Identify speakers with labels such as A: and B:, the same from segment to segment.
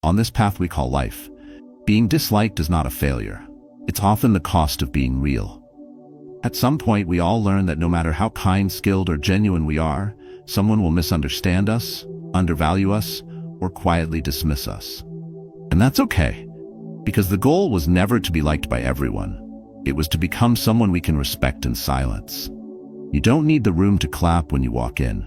A: On this path we call life, being disliked is not a failure. It's often the cost of being real. At some point, we all learn that no matter how kind, skilled, or genuine we are, someone will misunderstand us, undervalue us, or quietly dismiss us. And that's okay, because the goal was never to be liked by everyone. It was to become someone we can respect in silence. You don't need the room to clap when you walk in.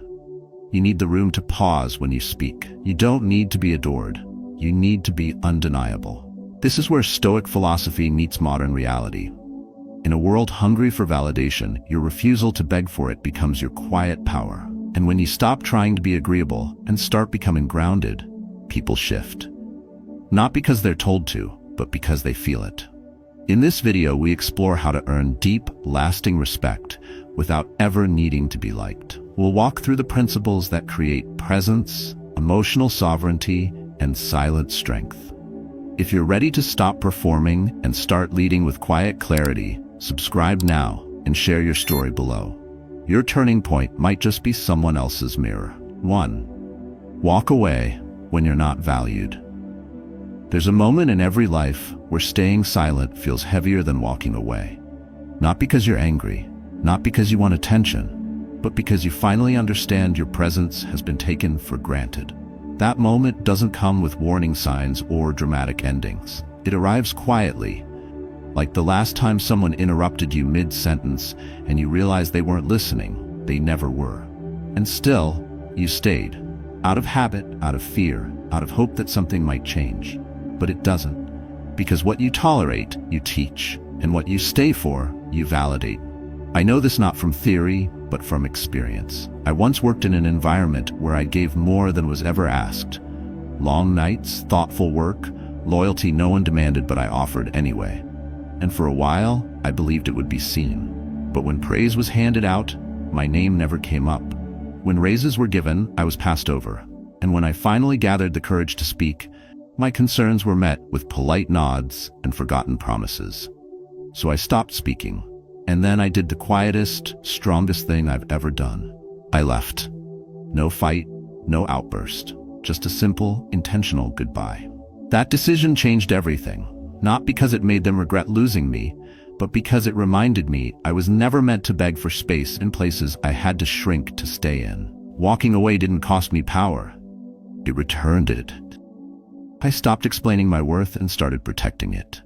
A: You need the room to pause when you speak. You don't need to be adored. You need to be undeniable. This is where Stoic philosophy meets modern reality. In a world hungry for validation, your refusal to beg for it becomes your quiet power. And when you stop trying to be agreeable and start becoming grounded, people shift. Not because they're told to, but because they feel it. In this video, we explore how to earn deep, lasting respect without ever needing to be liked. We'll walk through the principles that create presence, emotional sovereignty, and silent strength. If you're ready to stop performing and start leading with quiet clarity, subscribe now and share your story below. Your turning point might just be someone else's mirror. 1. Walk away when you're not valued. There's a moment in every life where staying silent feels heavier than walking away. Not because you're angry, not because you want attention, but because you finally understand your presence has been taken for granted. That moment doesn't come with warning signs or dramatic endings. It arrives quietly, like the last time someone interrupted you mid-sentence and you realized they weren't listening. They never were. And still, you stayed. Out of habit, out of fear, out of hope that something might change. But it doesn't. Because what you tolerate, you teach. And what you stay for, you validate. I know this not from theory, but from experience. I once worked in an environment where I gave more than was ever asked. Long nights, thoughtful work, loyalty no one demanded, but I offered anyway. And for a while, I believed it would be seen. But when praise was handed out, my name never came up. When raises were given, I was passed over. And when I finally gathered the courage to speak, my concerns were met with polite nods and forgotten promises. So I stopped speaking. And then I did the quietest, strongest thing I've ever done. I left. No fight, no outburst. Just a simple, intentional goodbye. That decision changed everything. Not because it made them regret losing me, but because it reminded me I was never meant to beg for space in places I had to shrink to stay in. Walking away didn't cost me power. It returned it. I stopped explaining my worth and started protecting it.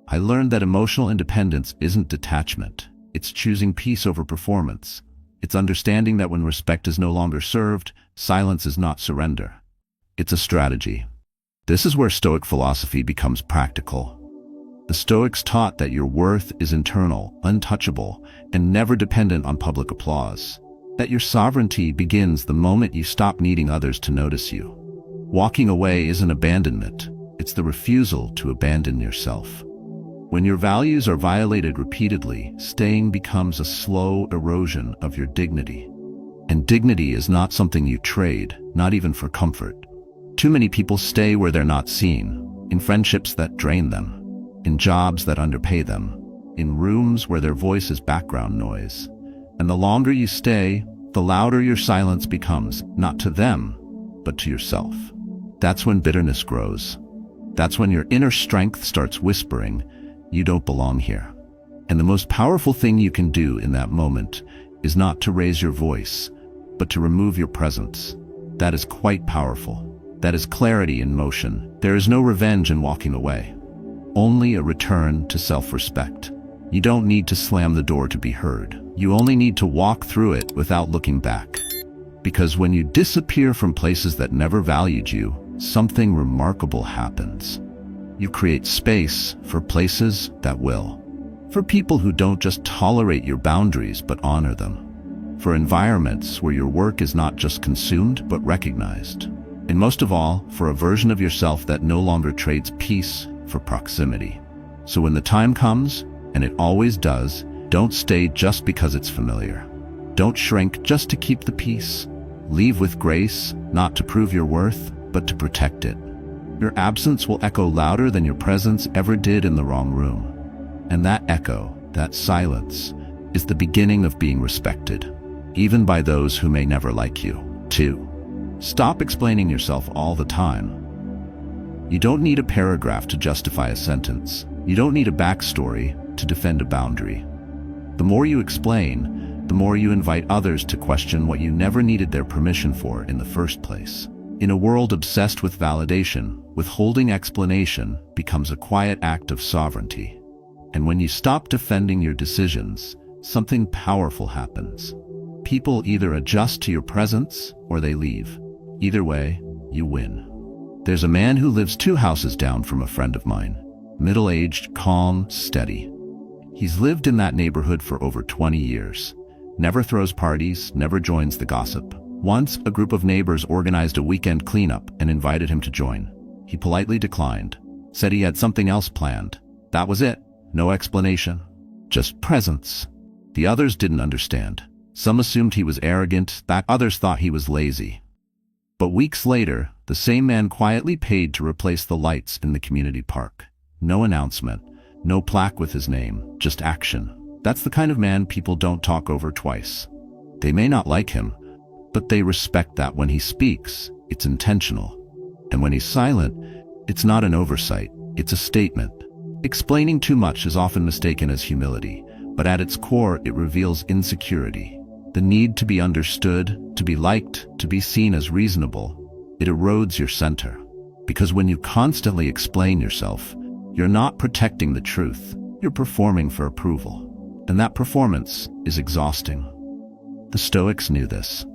A: I learned that emotional independence isn't detachment. It's choosing peace over performance. It's understanding that when respect is no longer served, silence is not surrender. It's a strategy. This is where Stoic philosophy becomes practical. The Stoics taught that your worth is internal, untouchable, and never dependent on public applause. That your sovereignty begins the moment you stop needing others to notice you. Walking away isn't abandonment. It's the refusal to abandon yourself. When your values are violated repeatedly, staying becomes a slow erosion of your dignity. And dignity is not something you trade, not even for comfort. Too many people stay where they're not seen, in friendships that drain them, in jobs that underpay them, in rooms where their voice is background noise. And the longer you stay, the louder your silence becomes, not to them, but to yourself. That's when bitterness grows. That's when your inner strength starts whispering, "You don't belong here." And the most powerful thing you can do in that moment is not to raise your voice, but to remove your presence. That is quite powerful. That is clarity in motion. There is no revenge in walking away. Only a return to self-respect. You don't need to slam the door to be heard. You only need to walk through it without looking back. Because when you disappear from places that never valued you, something remarkable happens. You create space for places that will. For people who don't just tolerate your boundaries but honor them. For environments where your work is not just consumed but recognized. And most of all, for a version of yourself that no longer trades peace for proximity. So when the time comes, and it always does, don't stay just because it's familiar. Don't shrink just to keep the peace. Leave with grace, not to prove your worth, but to protect it. Your absence will echo louder than your presence ever did in the wrong room. And that echo, that silence, is the beginning of being respected, even by those who may never like you. 2. Stop explaining yourself all the time. You don't need a paragraph to justify a sentence. You don't need a backstory to defend a boundary. The more you explain, the more you invite others to question what you never needed their permission for in the first place. In a world obsessed with validation, withholding explanation becomes a quiet act of sovereignty. And when you stop defending your decisions, something powerful happens. People either adjust to your presence or they leave. Either way, you win. There's a man who lives 2 houses down from a friend of mine. Middle-aged, calm, steady. He's lived in that neighborhood for over 20 years. Never throws parties, never joins the gossip. Once, a group of neighbors organized a weekend cleanup and invited him to join. He politely declined, said he had something else planned. That was it. No explanation. Just presence. The others didn't understand. Some assumed he was arrogant, others thought he was lazy. But weeks later, the same man quietly paid to replace the lights in the community park. No announcement, no plaque with his name, just action. That's the kind of man people don't talk over twice. They may not like him, but they respect that when he speaks, it's intentional. And when he's silent, it's not an oversight, it's a statement. Explaining too much is often mistaken as humility, but at its core, it reveals insecurity. The need to be understood, to be liked, to be seen as reasonable. It erodes your center. Because when you constantly explain yourself, you're not protecting the truth, you're performing for approval. And that performance is exhausting. The Stoics knew this.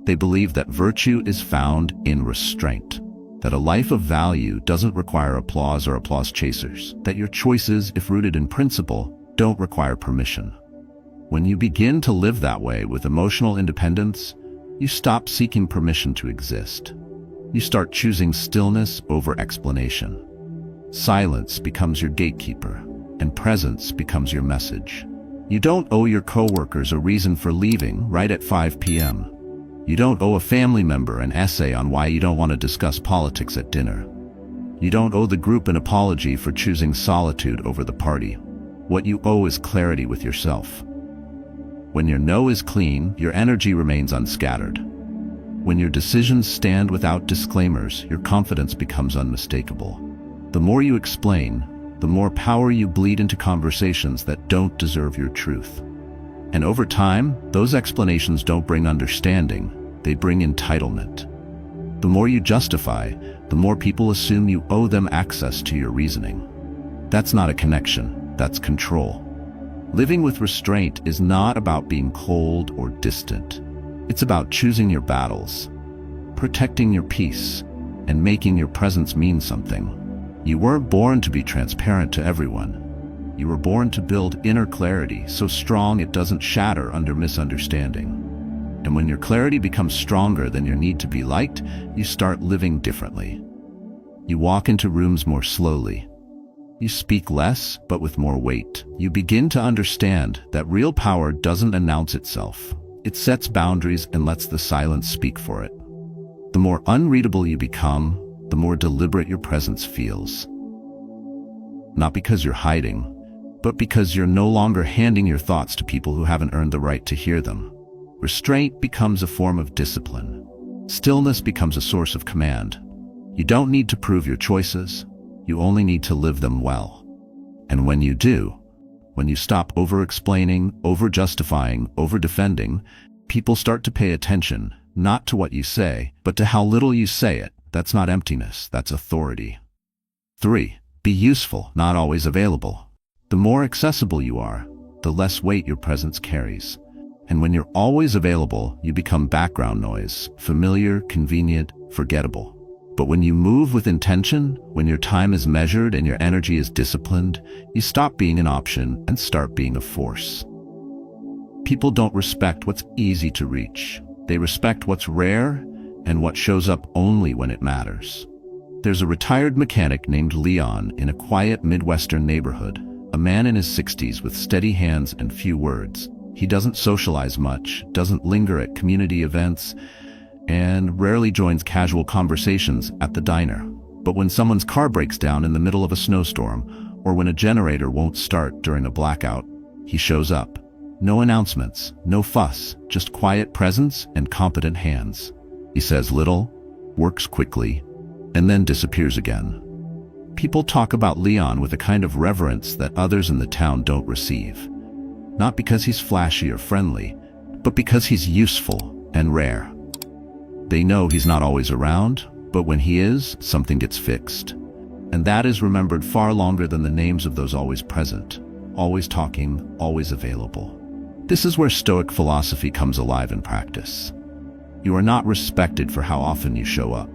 A: They believed that virtue is found in restraint, that a life of value doesn't require applause or applause chasers, that your choices, if rooted in principle, don't require permission. When you begin to live that way with emotional independence, you stop seeking permission to exist. You start choosing stillness over explanation. Silence becomes your gatekeeper, and presence becomes your message. You don't owe your coworkers a reason for leaving right at 5 p.m. You don't owe a family member an essay on why you don't want to discuss politics at dinner. You don't owe the group an apology for choosing solitude over the party. What you owe is clarity with yourself. When your no is clean, your energy remains unscattered. When your decisions stand without disclaimers, your confidence becomes unmistakable. The more you explain, the more power you bleed into conversations that don't deserve your truth. And over time, those explanations don't bring understanding, they bring entitlement. The more you justify, the more people assume you owe them access to your reasoning. That's not a connection, that's control. Living with restraint is not about being cold or distant. It's about choosing your battles, protecting your peace, and making your presence mean something. You weren't born to be transparent to everyone. You were born to build inner clarity so strong it doesn't shatter under misunderstanding. And when your clarity becomes stronger than your need to be liked, you start living differently. You walk into rooms more slowly. You speak less, but with more weight. You begin to understand that real power doesn't announce itself. It sets boundaries and lets the silence speak for it. The more unreadable you become, the more deliberate your presence feels. Not because you're hiding, but because you're no longer handing your thoughts to people who haven't earned the right to hear them. Restraint becomes a form of discipline. Stillness becomes a source of command. You don't need to prove your choices. You only need to live them well. And when you do, when you stop over-explaining, over-justifying, over-defending, people start to pay attention, not to what you say, but to how little you say it. That's not emptiness, that's authority. 3. Be useful, not always available. The more accessible you are, the less weight your presence carries. And when you're always available, you become background noise, familiar, convenient, forgettable. But when you move with intention, when your time is measured and your energy is disciplined, you stop being an option and start being a force. People don't respect what's easy to reach. They respect what's rare and what shows up only when it matters. There's a retired mechanic named Leon in a quiet Midwestern neighborhood, a man in his 60s with steady hands and few words. He doesn't socialize much, doesn't linger at community events, and rarely joins casual conversations at the diner. But when someone's car breaks down in the middle of a snowstorm, or when a generator won't start during a blackout, he shows up. No announcements, no fuss, just quiet presence and competent hands. He says little, works quickly, and then disappears again. People talk about Leon with a kind of reverence that others in the town don't receive. Not because he's flashy or friendly, but because he's useful and rare. They know he's not always around, but when he is, something gets fixed. And that is remembered far longer than the names of those always present, always talking, always available. This is where Stoic philosophy comes alive in practice. You are not respected for how often you show up.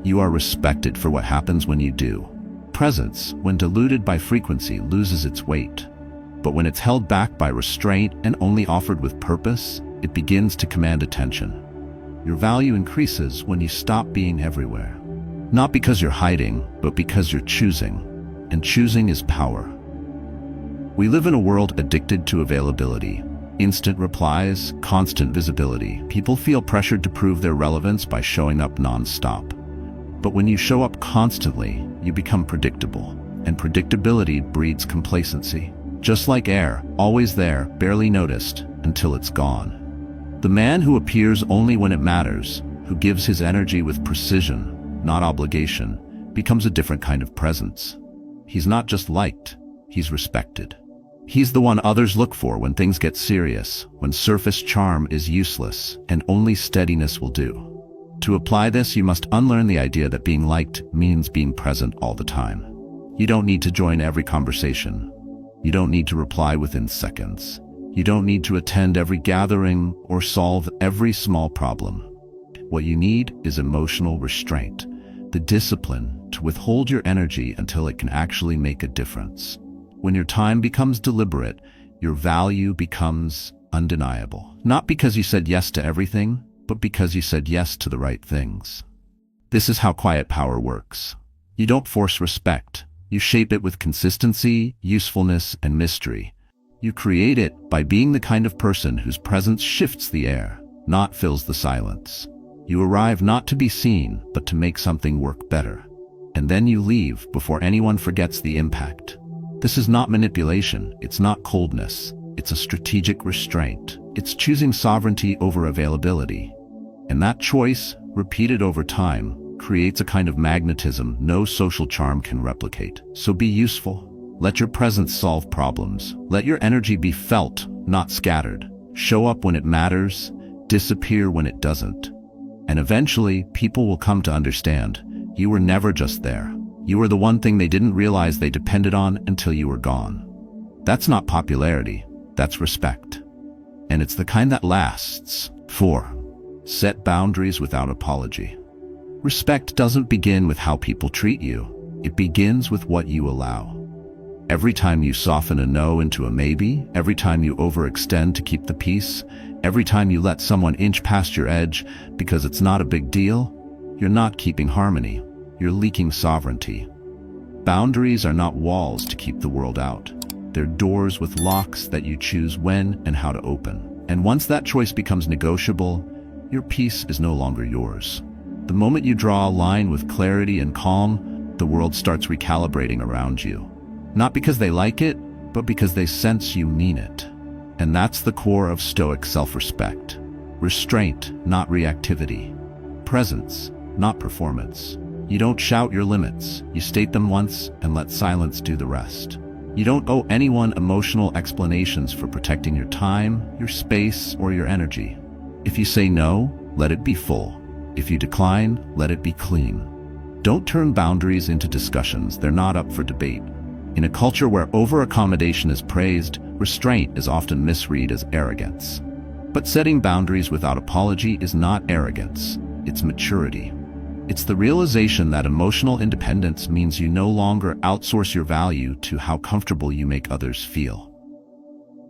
A: You are respected for what happens when you do. Presence, when diluted by frequency, loses its weight. But when it's held back by restraint and only offered with purpose, it begins to command attention. Your value increases when you stop being everywhere. Not because you're hiding, but because you're choosing. And choosing is power. We live in a world addicted to availability. Instant replies, constant visibility. People feel pressured to prove their relevance by showing up non-stop. But when you show up constantly, you become predictable. And predictability breeds complacency. Just like air, always there, barely noticed, until it's gone. The man who appears only when it matters, who gives his energy with precision, not obligation, becomes a different kind of presence. He's not just liked, he's respected. He's the one others look for when things get serious, when surface charm is useless, and only steadiness will do. To apply this, you must unlearn the idea that being liked means being present all the time. You don't need to join every conversation. You don't need to reply within seconds. You don't need to attend every gathering or solve every small problem. What you need is emotional restraint, the discipline to withhold your energy until it can actually make a difference. When your time becomes deliberate, your value becomes undeniable. Not because you said yes to everything, but because you said yes to the right things. This is how quiet power works. You don't force respect. You shape it with consistency, usefulness, and mystery. You create it by being the kind of person whose presence shifts the air, not fills the silence. You arrive not to be seen, but to make something work better. And then you leave before anyone forgets the impact. This is not manipulation, it's not coldness, it's a strategic restraint. It's choosing sovereignty over availability. And that choice, repeated over time, creates a kind of magnetism no social charm can replicate. So be useful. Let your presence solve problems. Let your energy be felt, not scattered. Show up when it matters, disappear when it doesn't. And eventually, people will come to understand you were never just there. You were the one thing they didn't realize they depended on until you were gone. That's not popularity, that's respect. And it's the kind that lasts. 4. Set boundaries without apology. Respect doesn't begin with how people treat you. It begins with what you allow. Every time you soften a no into a maybe, every time you overextend to keep the peace, every time you let someone inch past your edge because it's not a big deal, you're not keeping harmony. You're leaking sovereignty. Boundaries are not walls to keep the world out. They're doors with locks that you choose when and how to open. And once that choice becomes negotiable, your peace is no longer yours. The moment you draw a line with clarity and calm, the world starts recalibrating around you. Not because they like it, but because they sense you mean it. And that's the core of Stoic self-respect. Restraint, not reactivity. Presence, not performance. You don't shout your limits. You state them once and let silence do the rest. You don't owe anyone emotional explanations for protecting your time, your space, or your energy. If you say no, let it be full. If you decline, let it be clean. Don't turn boundaries into discussions. They're not up for debate. In a culture where over-accommodation is praised, restraint is often misread as arrogance. But setting boundaries without apology is not arrogance. It's maturity. It's the realization that emotional independence means you no longer outsource your value to how comfortable you make others feel.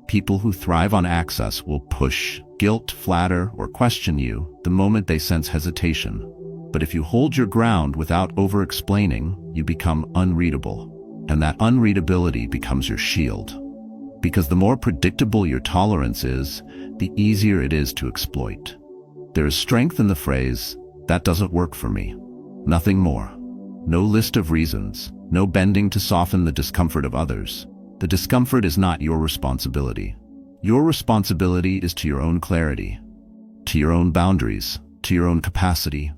A: People who thrive on access will push, guilt, flatter, or question you the moment they sense hesitation. But if you hold your ground without over-explaining, you become unreadable. And that unreadability becomes your shield. Because the more predictable your tolerance is, the easier it is to exploit. There is strength in the phrase, "That doesn't work for me." Nothing more. No list of reasons, no bending to soften the discomfort of others. The discomfort is not your responsibility. Your responsibility is to your own clarity, to your own boundaries, to your own capacity.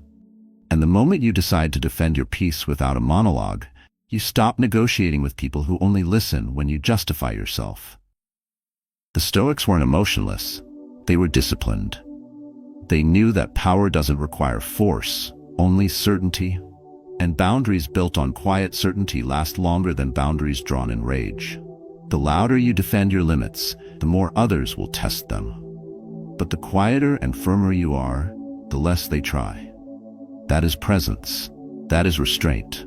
A: And the moment you decide to defend your peace without a monologue, You stop negotiating with people who only listen when you justify yourself. The Stoics weren't emotionless. They were disciplined. They knew that power doesn't require force, only certainty, and boundaries built on quiet certainty last longer than boundaries drawn in rage. The louder you defend your limits, the more others will test them. But the quieter and firmer you are, the less they try. That is presence. That is restraint.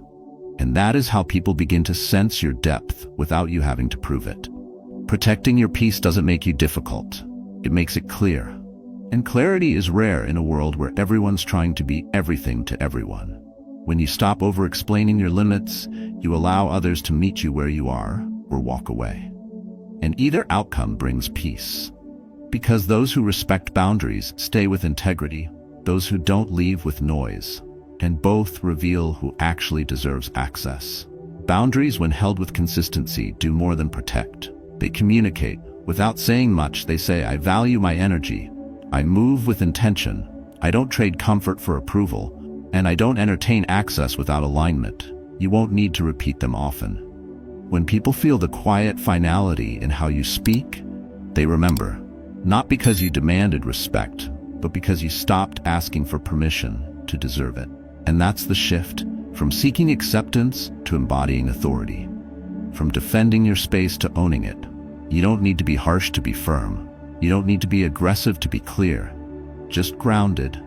A: And that is how people begin to sense your depth without you having to prove it. Protecting your peace doesn't make you difficult. It makes it clear. And clarity is rare in a world where everyone's trying to be everything to everyone. When you stop over-explaining your limits, you allow others to meet you where you are or walk away. And either outcome brings peace. Because those who respect boundaries stay with integrity, those who don't leave with noise, and both reveal who actually deserves access. Boundaries, when held with consistency, do more than protect. They communicate. Without saying much, they say, I value my energy. I move with intention. I don't trade comfort for approval. And I don't entertain access without alignment. You won't need to repeat them often. When people feel the quiet finality in how you speak, they remember. Not because you demanded respect, but because you stopped asking for permission to deserve it. And that's the shift, from seeking acceptance to embodying authority. From defending your space to owning it. You don't need to be harsh to be firm. You don't need to be aggressive to be clear. Just grounded.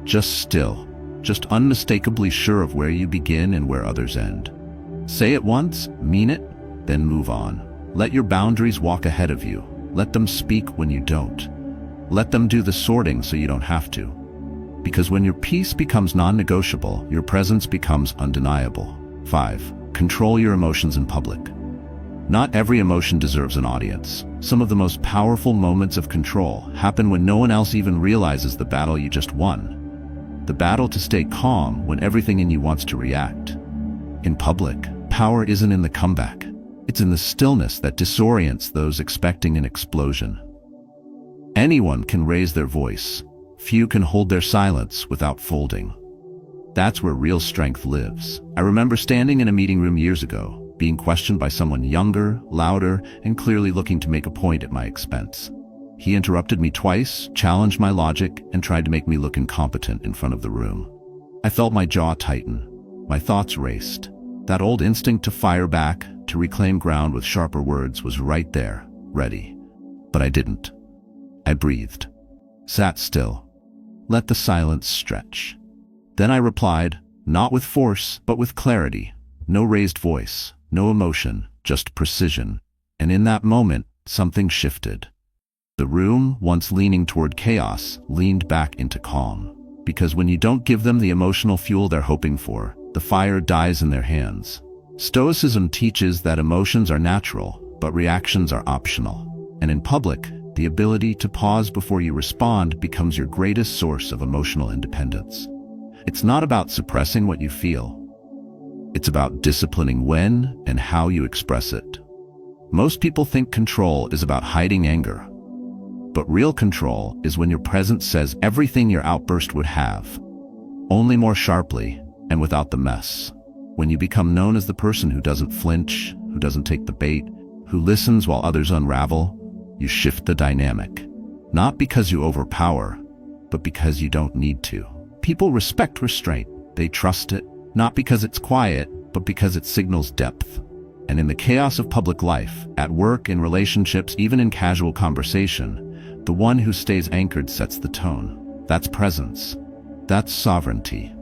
A: Just still. Just unmistakably sure of where you begin and where others end. Say it once, mean it, then move on. Let your boundaries walk ahead of you. Let them speak when you don't. Let them do the sorting so you don't have to. Because when your peace becomes non-negotiable, your presence becomes undeniable. 5. Control your emotions in public. Not every emotion deserves an audience. Some of the most powerful moments of control happen when no one else even realizes the battle you just won. The battle to stay calm when everything in you wants to react. In public, power isn't in the comeback. It's in the stillness that disorients those expecting an explosion. Anyone can raise their voice. Few can hold their silence without folding. That's where real strength lives. I remember standing in a meeting room years ago, being questioned by someone younger, louder, and clearly looking to make a point at my expense. He interrupted me twice, challenged my logic, and tried to make me look incompetent in front of the room. I felt my jaw tighten. My thoughts raced. That old instinct to fire back, to reclaim ground with sharper words, was right there, ready. But I didn't. I breathed. Sat still. Let the silence stretch. Then I replied, not with force, but with clarity. No raised voice, no emotion, just precision. And in that moment, something shifted. The room, once leaning toward chaos, leaned back into calm. Because when you don't give them the emotional fuel they're hoping for, the fire dies in their hands. Stoicism teaches that emotions are natural, but reactions are optional. And in public, the ability to pause before you respond becomes your greatest source of emotional independence. It's not about suppressing what you feel. It's about disciplining when and how you express it. Most people think control is about hiding anger. But real control is when your presence says everything your outburst would have, only more sharply and without the mess. When you become known as the person who doesn't flinch, who doesn't take the bait, who listens while others unravel, you shift the dynamic. Not because you overpower, but because you don't need to. People respect restraint. They trust it, not because it's quiet, but because it signals depth. And in the chaos of public life, at work, in relationships, even in casual conversation, the one who stays anchored sets the tone. That's presence. That's sovereignty.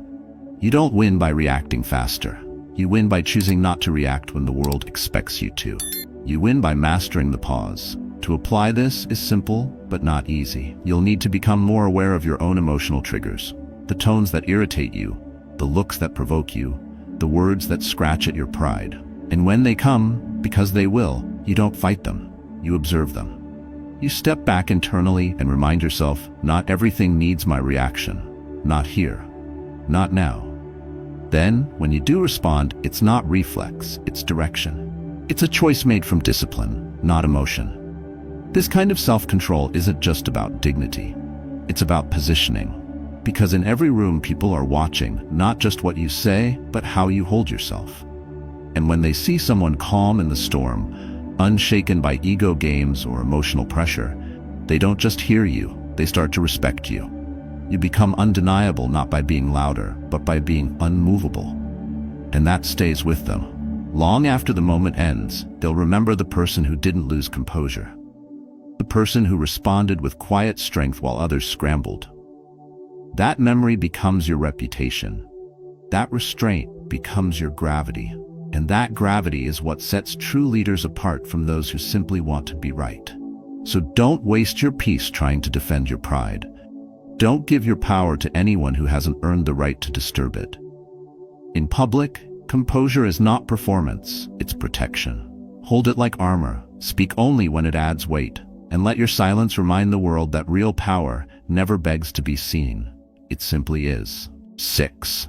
A: You don't win by reacting faster. You win by choosing not to react when the world expects you to. You win by mastering the pause. To apply this is simple, but not easy. You'll need to become more aware of your own emotional triggers. The tones that irritate you, the looks that provoke you, the words that scratch at your pride. And when they come, because they will, you don't fight them. You observe them. You step back internally and remind yourself, not everything needs my reaction. Not here. Not now. Then, when you do respond, it's not reflex, it's direction. It's a choice made from discipline, not emotion. This kind of self-control isn't just about dignity. It's about positioning. Because in every room, people are watching, not just what you say, but how you hold yourself. And when they see someone calm in the storm, unshaken by ego games or emotional pressure, they don't just hear you, they start to respect you. You become undeniable not by being louder, but by being unmovable. And that stays with them. Long after the moment ends, they'll remember the person who didn't lose composure. The person who responded with quiet strength while others scrambled. That memory becomes your reputation. That restraint becomes your gravity. And that gravity is what sets true leaders apart from those who simply want to be right. So don't waste your peace trying to defend your pride. Don't give your power to anyone who hasn't earned the right to disturb it. In public, composure is not performance, it's protection. Hold it like armor, speak only when it adds weight, and let your silence remind the world that real power never begs to be seen. It simply is. 6.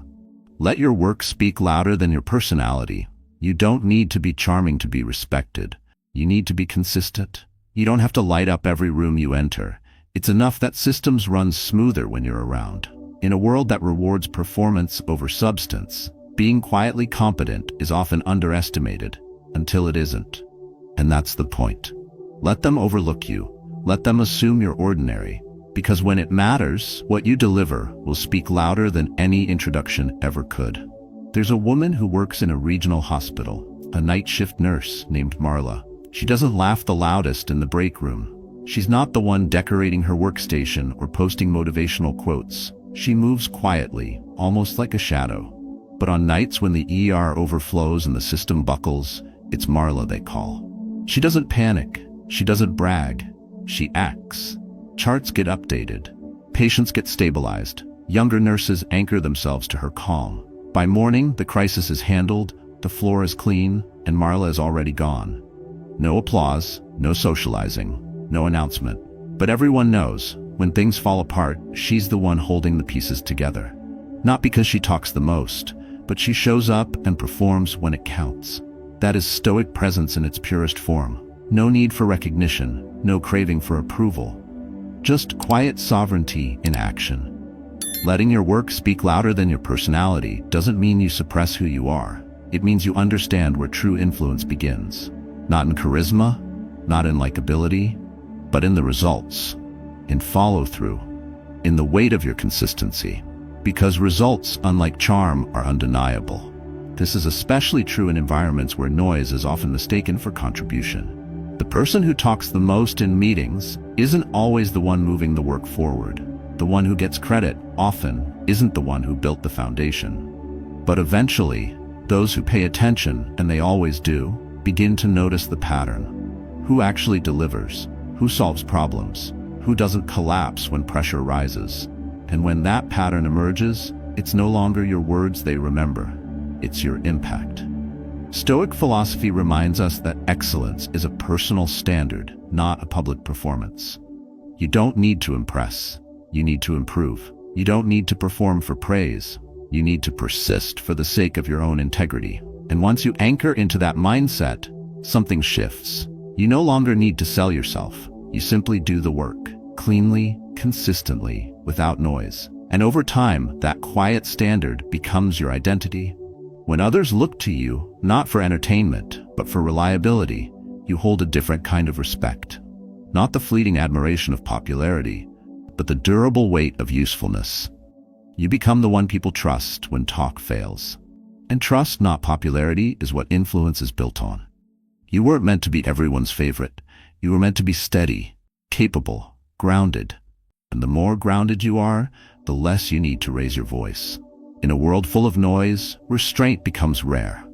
A: Let your work speak louder than your personality. You don't need to be charming to be respected. You need to be consistent. You don't have to light up every room you enter. It's enough that systems run smoother when you're around. In a world that rewards performance over substance, being quietly competent is often underestimated, until it isn't. And that's the point. Let them overlook you. Let them assume you're ordinary. Because when it matters, what you deliver will speak louder than any introduction ever could. There's a woman who works in a regional hospital, a night shift nurse named Marla. She doesn't laugh the loudest in the break room. She's not the one decorating her workstation or posting motivational quotes. She moves quietly, almost like a shadow. But on nights when the ER overflows and the system buckles, it's Marla they call. She doesn't panic. She doesn't brag. She acts. Charts get updated. Patients get stabilized. Younger nurses anchor themselves to her calm. By morning, the crisis is handled, the floor is clean, and Marla is already gone. No applause, no socializing, no announcement. But everyone knows, when things fall apart, she's the one holding the pieces together. Not because she talks the most, but she shows up and performs when it counts. That is Stoic presence in its purest form. No need for recognition, no craving for approval. Just quiet sovereignty in action. Letting your work speak louder than your personality doesn't mean you suppress who you are. It means you understand where true influence begins. Not in charisma, not in likability, but in the results, in follow-through, in the weight of your consistency. Because results, unlike charm, are undeniable. This is especially true in environments where noise is often mistaken for contribution. The person who talks the most in meetings isn't always the one moving the work forward. The one who gets credit often isn't the one who built the foundation. But eventually, those who pay attention, and they always do, begin to notice the pattern. Who actually delivers? Who solves problems? Who doesn't collapse when pressure rises? And when that pattern emerges, it's no longer your words they remember. It's your impact. Stoic philosophy reminds us that excellence is a personal standard, not a public performance. You don't need to impress. You need to improve. You don't need to perform for praise. You need to persist for the sake of your own integrity. And once you anchor into that mindset, something shifts. You no longer need to sell yourself. You simply do the work, cleanly, consistently, without noise. And over time, that quiet standard becomes your identity. When others look to you, not for entertainment, but for reliability, you hold a different kind of respect. Not the fleeting admiration of popularity, but the durable weight of usefulness. You become the one people trust when talk fails. And trust, not popularity, is what influence is built on. You weren't meant to be everyone's favorite. You were meant to be steady, capable, grounded. And the more grounded you are, the less you need to raise your voice. In a world full of noise, restraint becomes rare.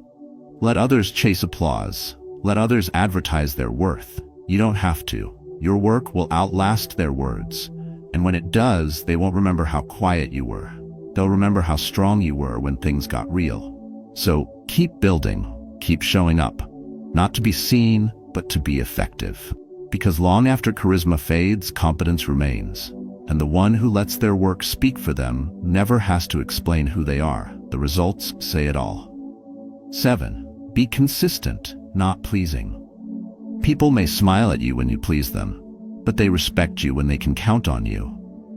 A: Let others chase applause. Let others advertise their worth. You don't have to. Your work will outlast their words. And when it does, they won't remember how quiet you were. They'll remember how strong you were when things got real. So keep building, keep showing up. Not to be seen, but to be effective. Because long after charisma fades, competence remains. And the one who lets their work speak for them never has to explain who they are. The results say it all. 7. Be consistent, not pleasing. People may smile at you when you please them, but they respect you when they can count on you.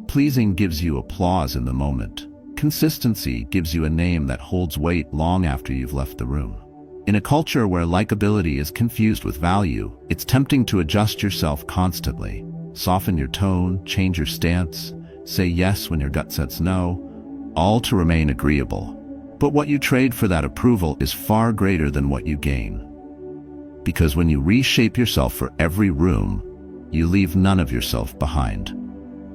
A: Pleasing gives you applause in the moment. Consistency gives you a name that holds weight long after you've left the room. In a culture where likability is confused with value, it's tempting to adjust yourself constantly. Soften your tone, change your stance, say yes when your gut says no, all to remain agreeable. But what you trade for that approval is far greater than what you gain. Because when you reshape yourself for every room, you leave none of yourself behind.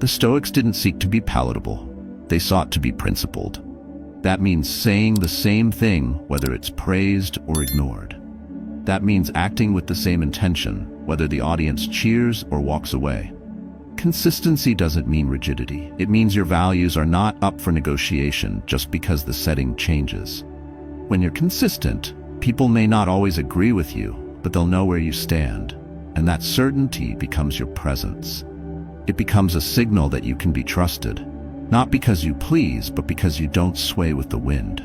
A: The Stoics didn't seek to be palatable. They sought to be principled. That means saying the same thing whether it's praised or ignored. That means acting with the same intention, whether the audience cheers or walks away. Consistency doesn't mean rigidity. It means your values are not up for negotiation just because the setting changes. When you're consistent, people may not always agree with you, but they'll know where you stand, and that certainty becomes your presence. It becomes a signal that you can be trusted, not because you please, but because you don't sway with the wind.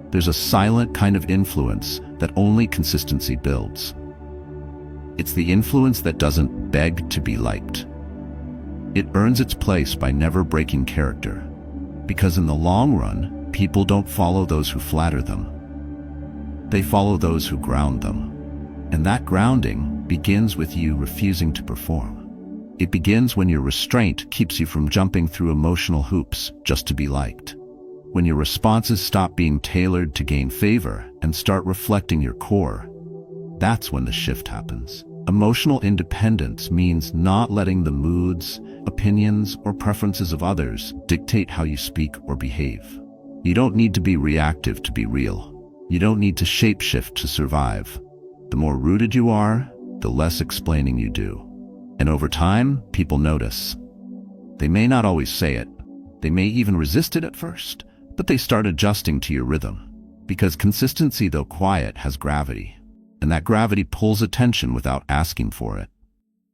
A: There's a silent kind of influence that only consistency builds. It's the influence that doesn't beg to be liked. It earns its place by never breaking character, because in the long run, people don't follow those who flatter them. They follow those who ground them. And that grounding begins with you refusing to perform. It begins when your restraint keeps you from jumping through emotional hoops just to be liked. When your responses stop being tailored to gain favor and start reflecting your core, that's when the shift happens. Emotional independence means not letting the moods, opinions, or preferences of others dictate how you speak or behave. You don't need to be reactive to be real. You don't need to shapeshift to survive. The more rooted you are, the less explaining you do. And over time, people notice. They may not always say it. They may even resist it at first, but they start adjusting to your rhythm. Because consistency, though quiet, has gravity. And that gravity pulls attention without asking for it.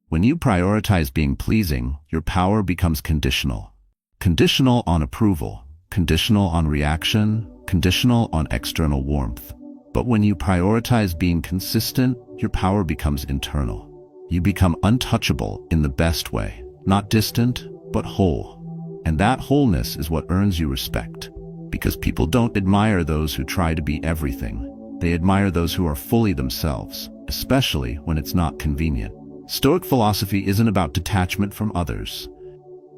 A: When you prioritize being pleasing, your power becomes conditional. Conditional on approval, conditional on reaction, conditional on external warmth. But when you prioritize being consistent, your power becomes internal. You become untouchable in the best way, not distant, but whole. And that wholeness is what earns you respect. Because people don't admire those who try to be everything. They admire those who are fully themselves, especially when it's not convenient. Stoic philosophy isn't about detachment from others.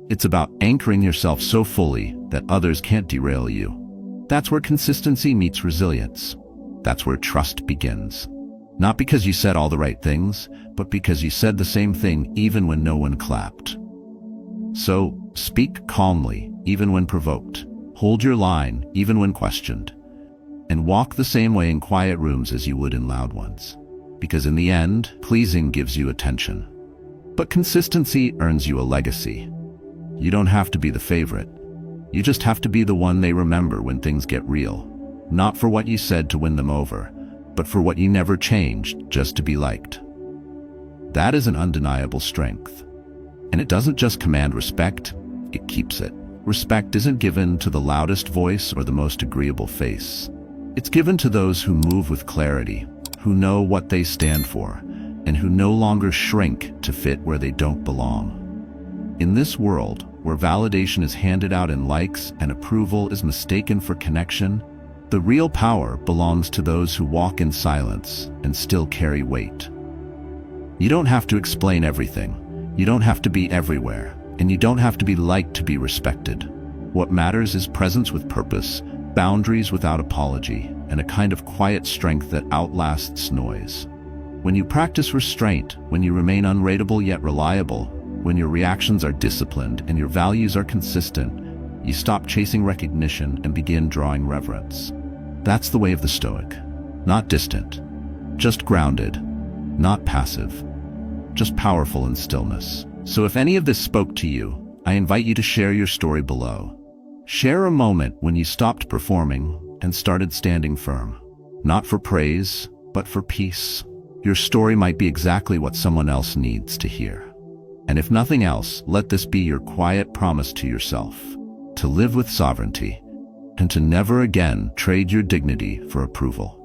A: It's about anchoring yourself so fully that others can't derail you. That's where consistency meets resilience. That's where trust begins. Not because you said all the right things, but because you said the same thing even when no one clapped. So, speak calmly, even when provoked. Hold your line, even when questioned. And walk the same way in quiet rooms as you would in loud ones. Because in the end, pleasing gives you attention. But consistency earns you a legacy. You don't have to be the favorite. You just have to be the one they remember when things get real. Not for what you said to win them over, but for what you never changed just to be liked. That is an undeniable strength. And it doesn't just command respect, it keeps it. Respect isn't given to the loudest voice or the most agreeable face. It's given to those who move with clarity, who know what they stand for, and who no longer shrink to fit where they don't belong. In this world, where validation is handed out in likes and approval is mistaken for connection, the real power belongs to those who walk in silence and still carry weight. You don't have to explain everything. You don't have to be everywhere. And you don't have to be liked to be respected. What matters is presence with purpose, boundaries without apology, and a kind of quiet strength that outlasts noise. When you practice restraint, when you remain unrateable yet reliable, when your reactions are disciplined and your values are consistent, you stop chasing recognition and begin drawing reverence. That's the way of the Stoic. Not distant, just grounded, not passive, just powerful in stillness. So if any of this spoke to you, I invite you to share your story below. Share a moment when you stopped performing and started standing firm. Not for praise, but for peace. Your story might be exactly what someone else needs to hear. And if nothing else, let this be your quiet promise to yourself, to live with sovereignty, and to never again trade your dignity for approval.